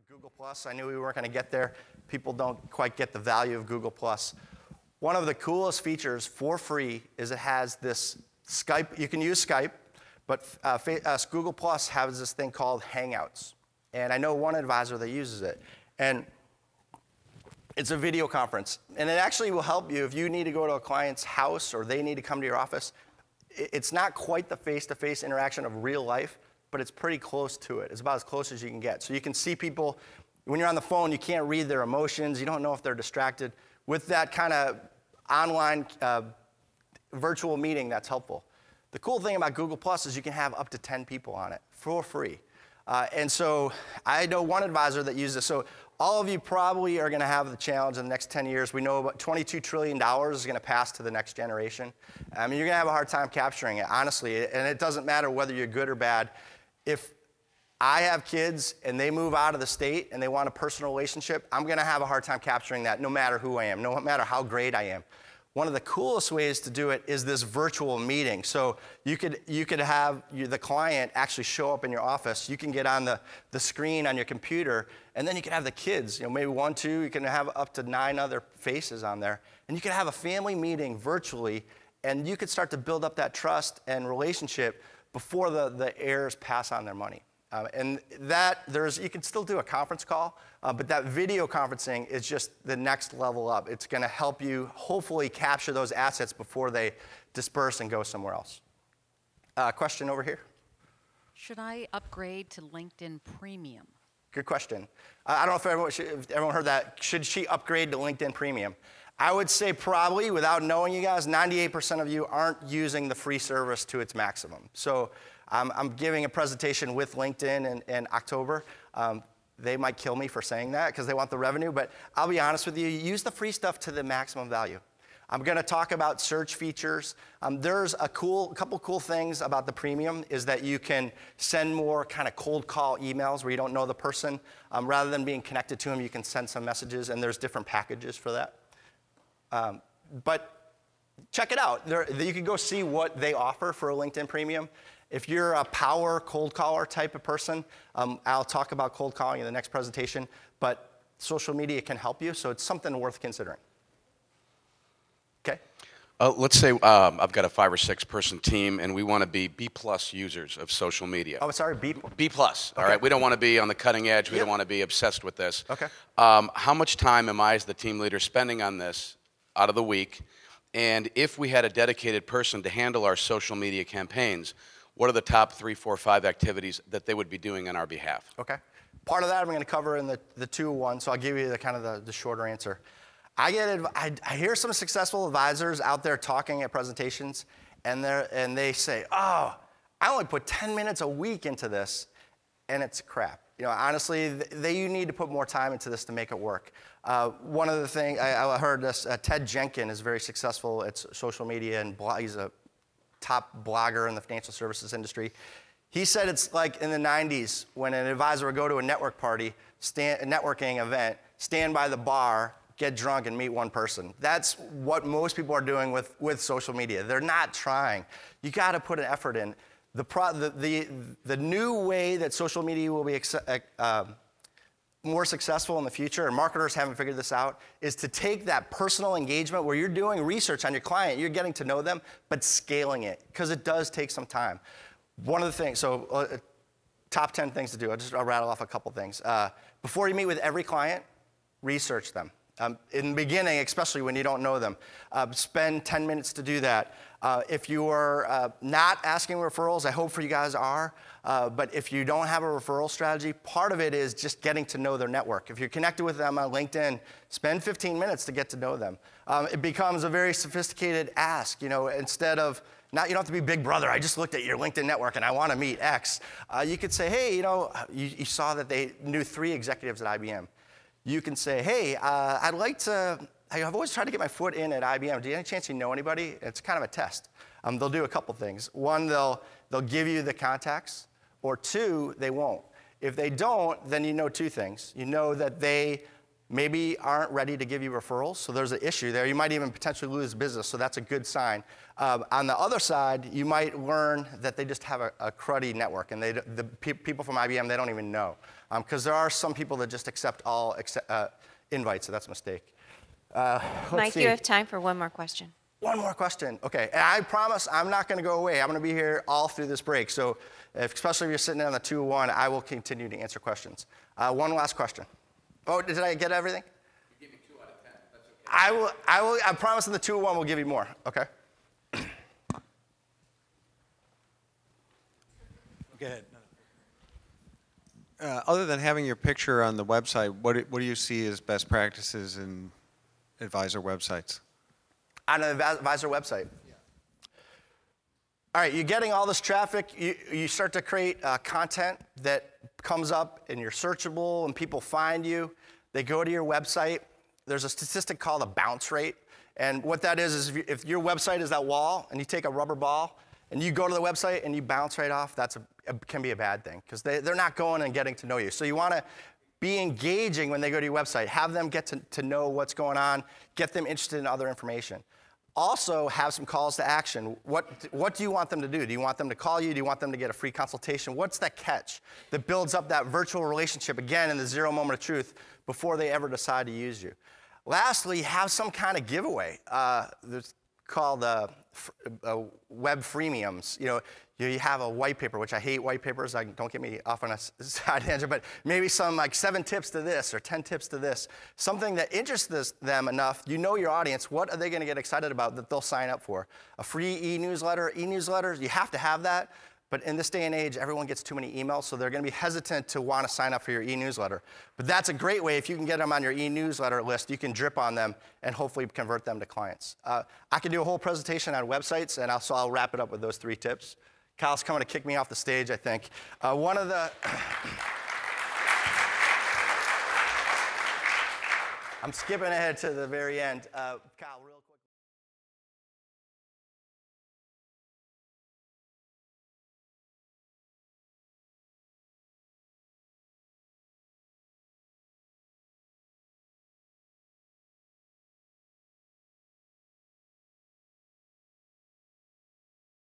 Google+. I knew we weren't going to get there. People don't quite get the value of Google+. One of the coolest features for free is it has this Skype. You can use Skype, but Google+ has this thing called Hangouts. And I know one advisor that uses it. And it's a video conference. And it actually will help you if you need to go to a client's house or they need to come to your office. It's not quite the face-to-face interaction of real life, but it's pretty close to it. It's about as close as you can get. So you can see people. When you're on the phone, you can't read their emotions. You don't know if they're distracted. With that kind of online virtual meeting, that's helpful. The cool thing about Google+ is you can have up to 10 people on it for free. And so I know one advisor that uses this. So all of you probably are going to have the challenge in the next 10 years. We know about $22 trillion is going to pass to the next generation. I mean, you're going to have a hard time capturing it, honestly. And it doesn't matter whether you're good or bad. If I have kids and they move out of the state and they want a personal relationship, I'm going to have a hard time capturing that no matter who I am, no matter how great I am. One of the coolest ways to do it is this virtual meeting. So you could have the client actually show up in your office. You can get on the screen on your computer, and then you can have the kids, maybe 1, 2, you can have up to 9 other faces on there. And you can have a family meeting virtually, and you could start to build up that trust and relationship before the heirs pass on their money. And you can still do a conference call, but that video conferencing is just the next level up. It's going to help you hopefully capture those assets before they disperse and go somewhere else. Question over here? Should I upgrade to LinkedIn Premium? Good question. I don't know if everyone heard that. Should she upgrade to LinkedIn Premium? I would say probably, without knowing you guys, 98% of you aren't using the free service to its maximum. So I'm giving a presentation with LinkedIn in October. They might kill me for saying that because they want the revenue, but I'll be honest with you, use the free stuff to the maximum value. I'm going to talk about search features. There's a couple cool things about the premium is that you can send more kind of cold call emails where you don't know the person. Rather than being connected to them, you can send some messages, and there's different packages for that. But check it out. You can go see what they offer for a LinkedIn Premium. If you're a power cold caller type of person, I'll talk about cold calling in the next presentation, but social media can help you, so it's something worth considering. Okay? Let's say I've got a 5 or 6 person team, and we want to be B+ users of social media. Oh, sorry, B+. B+, all right? We don't want to be on the cutting edge. We don't want to be obsessed with this. Okay. How much time am I, as the team leader, spending on this out of the week? And if we had a dedicated person to handle our social media campaigns, what are the top 3, 4, 5 activities that they would be doing on our behalf? Okay. Part of that I'm going to cover in the 2-1, so I'll give you the shorter answer. I hear some successful advisors out there talking at presentations, and they say, oh, I only put 10 minutes a week into this, and it's crap. Honestly, you need to put more time into this to make it work. One of the things, I heard this, Ted Jenkins is very successful at social media, and he's a top blogger in the financial services industry. He said it's like in the 90s when an advisor would go to a network party, a networking event, stand by the bar, get drunk, and meet one person. That's what most people are doing with social media. They're not trying. You got to put an effort in. The new way that social media will be more successful in the future, and marketers haven't figured this out, is to take that personal engagement where you're doing research on your client, you're getting to know them, but scaling it, because it does take some time. One of the things, top 10 things to do, I'll rattle off a couple things. Before you meet with every client, research them. In the beginning, especially when you don't know them, spend 10 minutes to do that. If you are not asking referrals, I hope for you guys are, but if you don't have a referral strategy, part of it is just getting to know their network. If you're connected with them on LinkedIn, spend 15 minutes to get to know them. It becomes a very sophisticated ask, instead of, you don't have to be big brother, I just looked at your LinkedIn network and I want to meet X. You could say, hey, you saw that they knew 3 executives at IBM. You can say, hey, I've always tried to get my foot in at IBM. Do you have any chance you know anybody? It's kind of a test. They'll do a couple things. One, they'll give you the contacts, or 2, they won't. If they don't, then you know 2 things. You know that they maybe aren't ready to give you referrals, so there's an issue there. You might even potentially lose business, so that's a good sign. On the other side, you might learn that they just have a cruddy network, and the people from IBM, they don't even know. Because there are some people that just accept all invites, so that's a mistake. Mike, you have time for one more question. One more question. Okay, and I promise I'm not going to go away. I'm going to be here all through this break. So, especially if you're sitting on the 201, I will continue to answer questions. One last question. Oh, did I get everything? You give me 2 out of 10. That's okay. I promise in the 201 we'll give you more. Okay. Go ahead. Other than having your picture on the website, what do you see as best practices in advisor websites? On an advisor website. Yeah. All right, you're getting all this traffic. You start to create content that comes up and you're searchable and people find you. They go to your website. There's a statistic called a bounce rate. And what that is if your website is that wall and you take a rubber ball and you go to the website and you bounce right off, can be a bad thing because they're not going and getting to know you. So you want to be engaging when they go to your website. Have them get to know what's going on. Get them interested in other information. Also, have some calls to action. What do you want them to do? Do you want them to call you? Do you want them to get a free consultation? What's that catch that builds up that virtual relationship, again, in the 0 moment of truth before they ever decide to use you? Lastly, have some kind of giveaway. There's called web freemiums. You have a white paper, which I hate white papers. Don't get me off on a side tangent, but maybe some like 7 tips to this or 10 tips to this. Something that interests them enough, you know your audience, what are they going to get excited about that they'll sign up for? A free e-newsletter, you have to have that. But in this day and age, everyone gets too many emails, so they're going to be hesitant to want to sign up for your e-newsletter. But that's a great way. If you can get them on your e-newsletter list, you can drip on them and hopefully convert them to clients. I can do a whole presentation on websites, and so I'll wrap it up with those 3 tips. Kyle's coming to kick me off the stage, I think. One of the... I'm skipping ahead to the very end. Kyle, real quick.